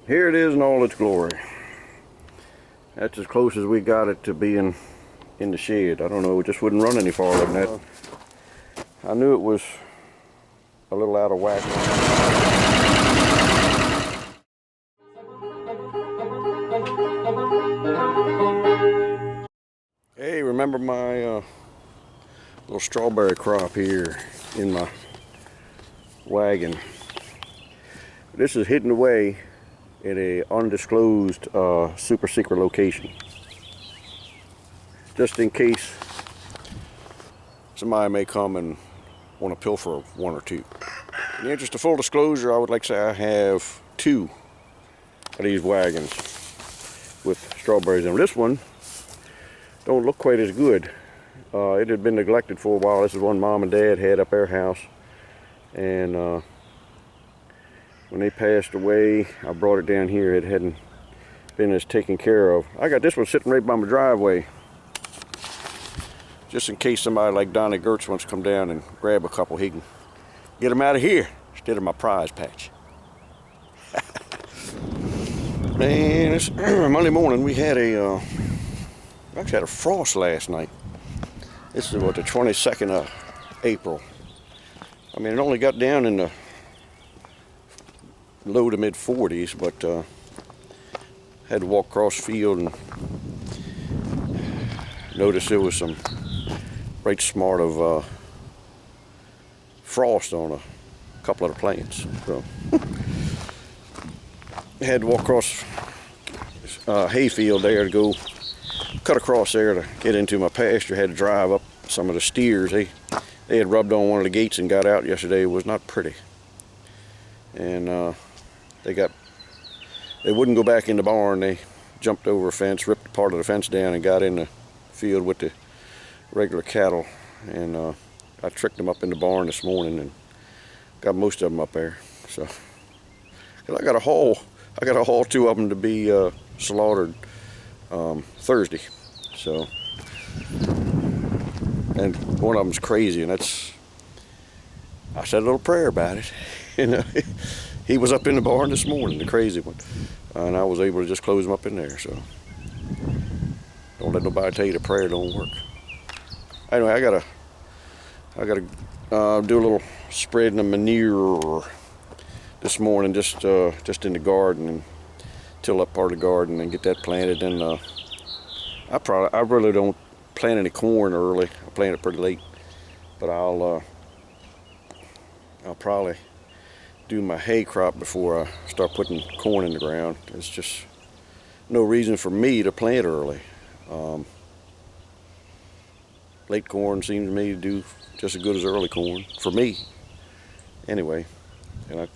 Here it is in all its glory. That's as close as we got it to being in the shed. I don't know, it just wouldn't run any farther than that. I knew it was a little out of whack. Hey, remember my little strawberry crop here in my wagon? This is hidden away at a undisclosed super secret location, just in case somebody may come and want to pilfer one or two. In the interest of full disclosure, I would like to say I have 2 of these wagons with strawberries in them. This one don't look quite as good. It had been neglected for a while. This is one Mom and Dad had up their house, and when they passed away, I brought it down here. It hadn't been as taken care of. I got this one sitting right by my driveway, just in case somebody like Donnie Gertz wants to come down and grab a couple. He can get them out of here instead of my prize patch. Man, it's Monday morning. We had we actually had a frost last night. This is what, the 22nd of April. I mean, it only got down in the low to mid 40s, but had to walk across the field and noticed there was some right smart of frost on a couple of the plants. So had to walk across hayfield there to go cut across there to get into my pasture. Had to drive up some of the steers. They had rubbed on one of the gates and got out yesterday. It was not pretty, and they wouldn't go back in the barn. They jumped over a fence, ripped part of the fence down, and got in the field with the regular cattle. And I tricked them up in the barn this morning and got most of them up there. So, 'cause I got to haul 2 of them to be slaughtered Thursday. So, and one of them's crazy, and I said a little prayer about it. He was up in the barn this morning, the crazy one, and I was able to just close him up in there. So don't let nobody tell you the prayer don't work. Anyway, I gotta do a little spreading of manure this morning, just in the garden, and till up part of the garden and get that planted. And I really don't plant any corn early. I plant it pretty late, but I'll probably do my hay crop before I start putting corn in the ground. There's just no reason for me to plant early. Late corn seems to me to do just as good as early corn, for me anyway. And I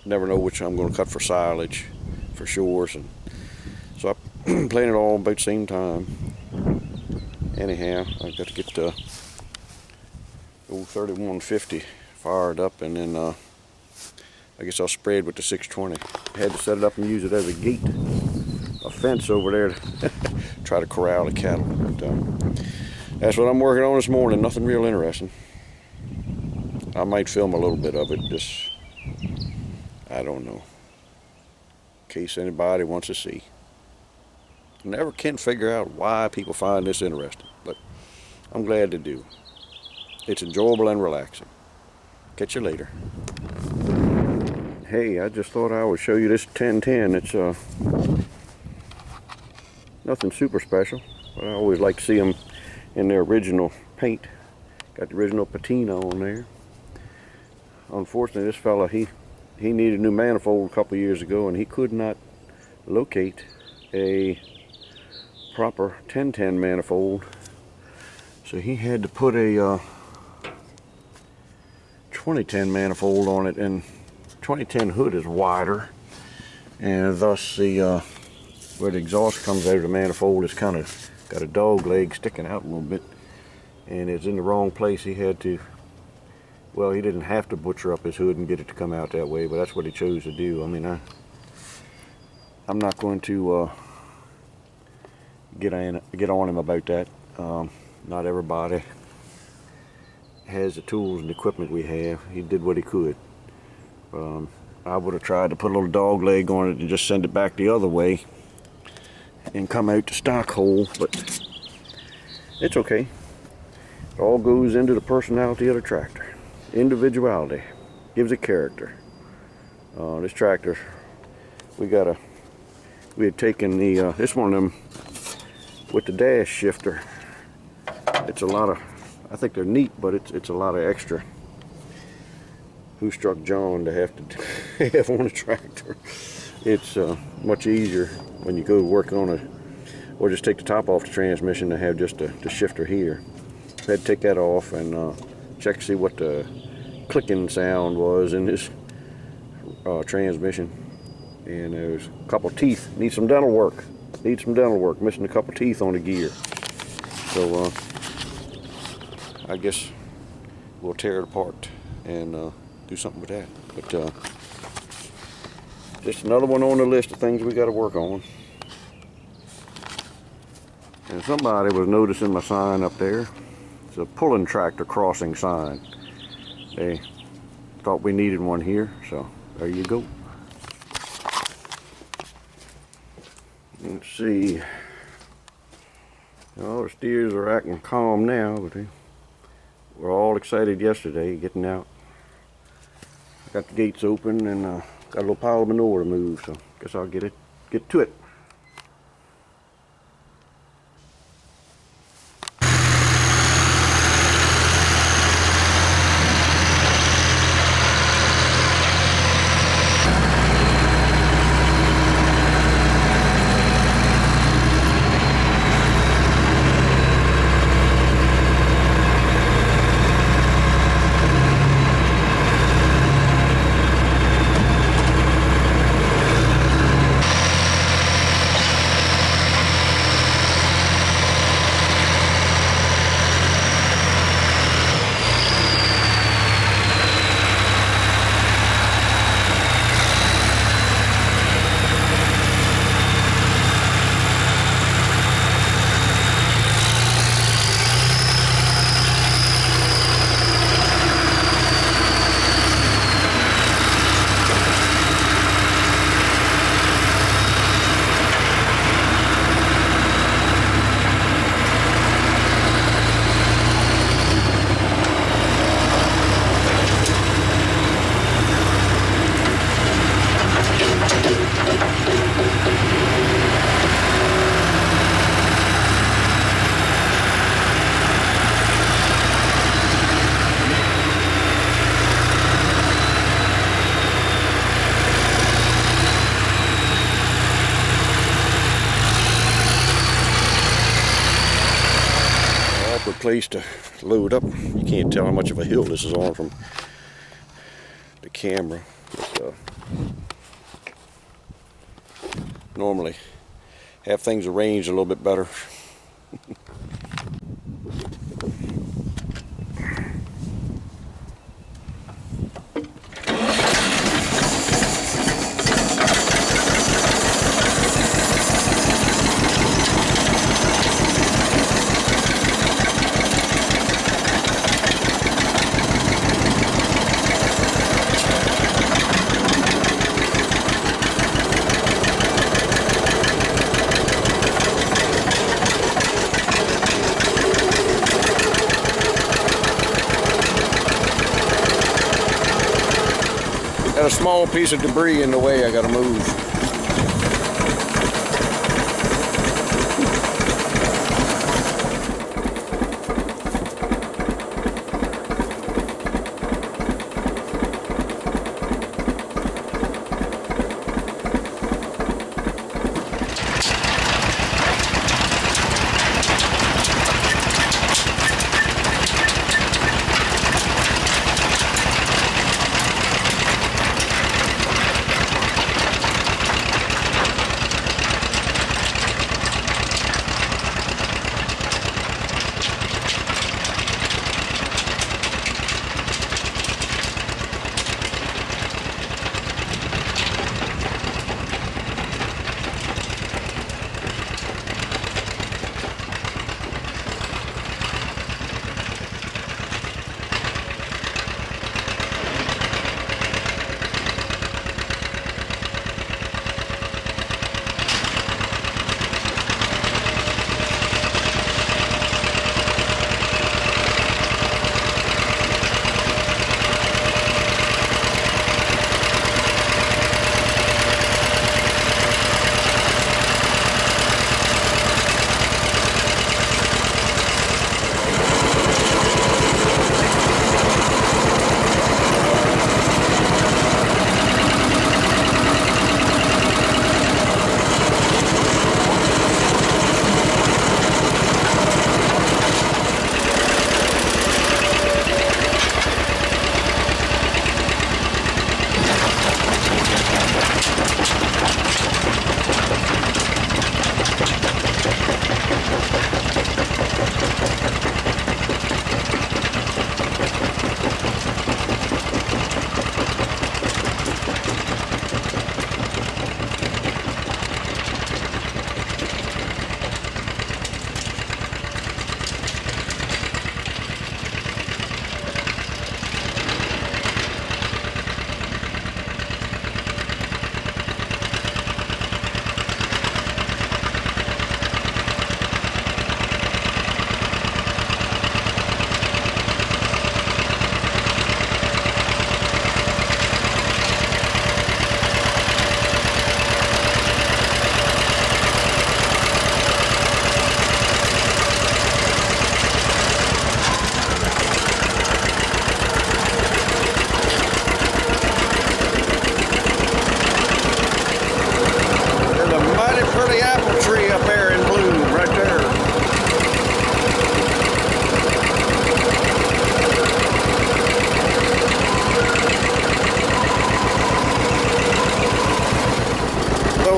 never know which I'm going to cut for silage for sure. So I plant it all about the same time. Anyhow, I've got to get the old 3150 fired up, and then I guess I'll spread with the 620. I had to set it up and use it as a gate, a fence over there to try to corral the cattle. But that's what I'm working on this morning. Nothing real interesting. I might film a little bit of it, just, I don't know, in case anybody wants to see. Never can figure out why people find this interesting, but I'm glad to do. It's enjoyable and relaxing. Catch you later. Hey, I just thought I would show you this 1010. It's nothing super special, but I always like to see them in their original paint. Got the original patina on there. Unfortunately, this fella, he needed a new manifold a couple years ago, and he could not locate a proper 1010 manifold, so he had to put a 2010 manifold on it, and 2010 hood is wider, and thus the where the exhaust comes out of the manifold is kind of got a dog leg sticking out a little bit, and it's in the wrong place. He had to, well, he didn't have to butcher up his hood and get it to come out that way, but that's what he chose to do. I mean, I'm not going to get on him about that. Not everybody has the tools and equipment we have. He did what he could. I would have tried to put a little dog leg on it and just send it back the other way and come out the stock hole, but it's okay. It all goes into the personality of the tractor. Individuality gives it character. This tractor, we had taken the this one of them with the dash shifter. It's a lot of, I think they're neat, but it's a lot of extra. Who struck John to have to have on a tractor? It's much easier when you go work on it, or just take the top off the transmission to have just the shifter here. I had to take that off and check to see what the clicking sound was in this transmission. And there's a couple teeth. Need some dental work. Missing a couple teeth on the gear. So I guess we'll tear it apart and do something with that. But just another one on the list of things we got to work on. And somebody was noticing my sign up there. It's a pulling tractor crossing sign. They thought we needed one here, so there you go. Let's see. All the steers are acting calm now, but they were all excited yesterday getting out. Got the gates open and got a little pile of manure to move, so guess I'll get to it. Place to load up. You can't tell how much of a hill this is on from the camera. But, normally have things arranged a little bit better. Got a small piece of debris in the way I gotta move.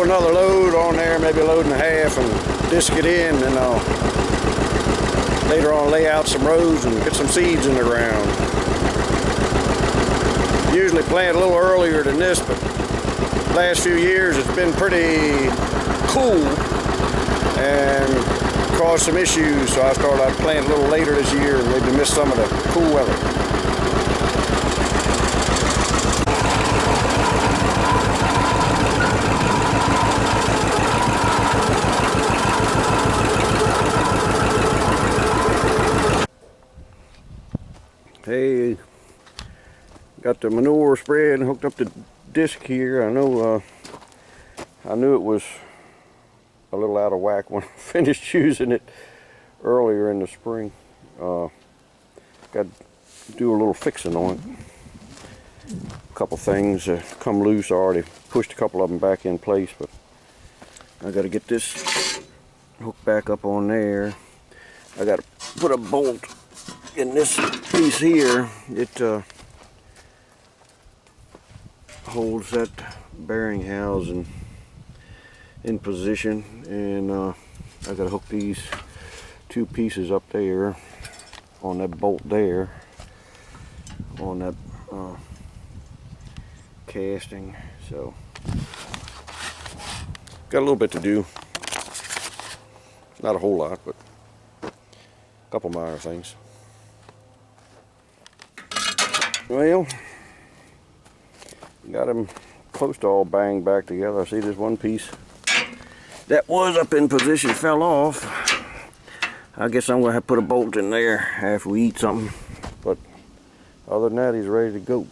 throw another load on there, maybe a load and a half, and disc it in, and later on lay out some rows and get some seeds in the ground. Usually plant a little earlier than this, but last few years it's been pretty cool and caused some issues, so I started out planting a little later this year and maybe missed some of the cool weather. Hey, got the manure spread and hooked up the disc here. I knew it was a little out of whack when I finished using it earlier in the spring. Got to do a little fixing on it. A couple things come loose. I already pushed a couple of them back in place, but I got to get this hooked back up on there. I got to put a bolt in this piece here. It holds that bearing housing in position, and I got to hook these two pieces up there on that bolt there on that casting. So got a little bit to do, not a whole lot, but a couple minor things. Well, got them close to all banged back together. I see there's one piece that was up in position fell off. I guess I'm gonna have to put a bolt in there after we eat something, but other than that, he's ready to go.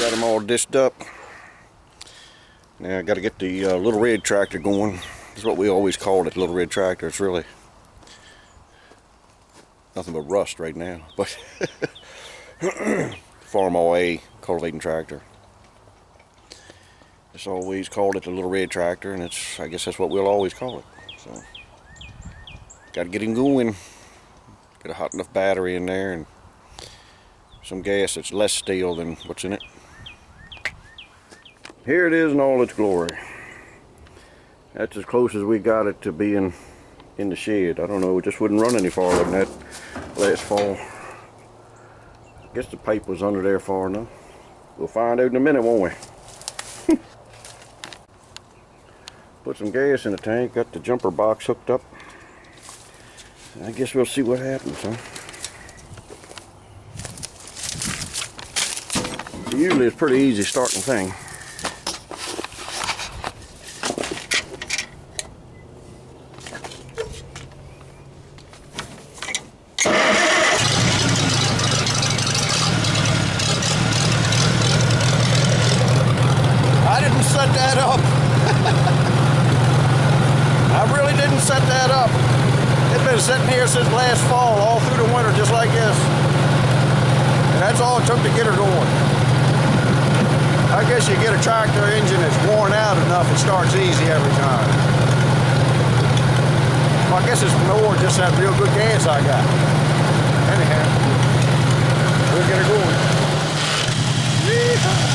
Got them all disced up. Now I got to get the little red tractor going. That's what we always called it, little red tractor. It's really nothing but rust right now, but Farm A cultivating tractor. It's always called it the little red tractor, and I guess that's what we'll always call it. So got to get him going. Get a hot enough battery in there and some gas that's less stale than what's in it. Here it is in all its glory. That's as close as we got it to being in the shed. I don't know, it just wouldn't run any farther than that last fall. I guess the pipe was under there far enough. We'll find out in a minute, won't we? Put some gas in the tank, got the jumper box hooked up. I guess we'll see what happens, huh? Usually it's pretty easy starting thing. Set that up. I really didn't set that up. It's been sitting here since last fall, all through the winter, just like this. And that's all it took to get her going. I guess you get a tractor engine that's worn out enough, it starts easy every time. Well, I guess it's more just that real good gas I got. Anyhow, we'll get her going. Yeehaw.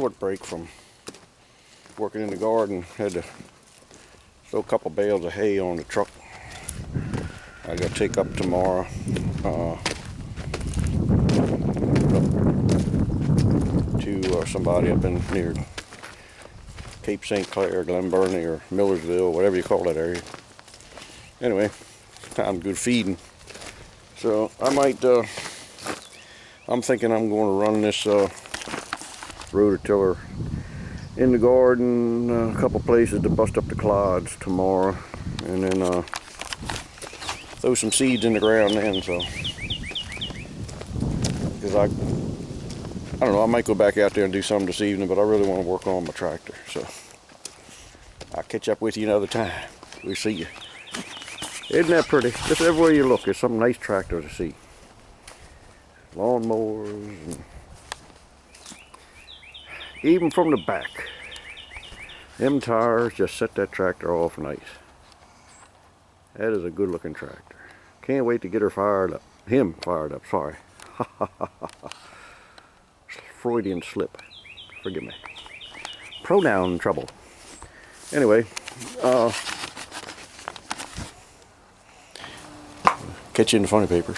short break from working in the garden. Had to throw a couple bales of hay on the truck. I got to take up tomorrow. To somebody up in near Cape St. Clair, Glen Burnie, or Millersville, whatever you call that area. Anyway, time to go feeding. So I might, I'm thinking I'm going to run this rototiller in the garden, a couple places to bust up the clods tomorrow, and then throw some seeds in the ground then. So, because I don't know, I might go back out there and do something this evening, but I really want to work on my tractor. So I'll catch up with you another time. We'll see you. Isn't that pretty? Just everywhere you look, there's some nice tractors to see. Lawnmowers, and even from the back. Them tires just set that tractor off nice. That is a good looking tractor. Can't wait to get her fired up. Him fired up, sorry. Freudian slip. Forgive me. Pronoun trouble. Anyway, catch you in the funny papers.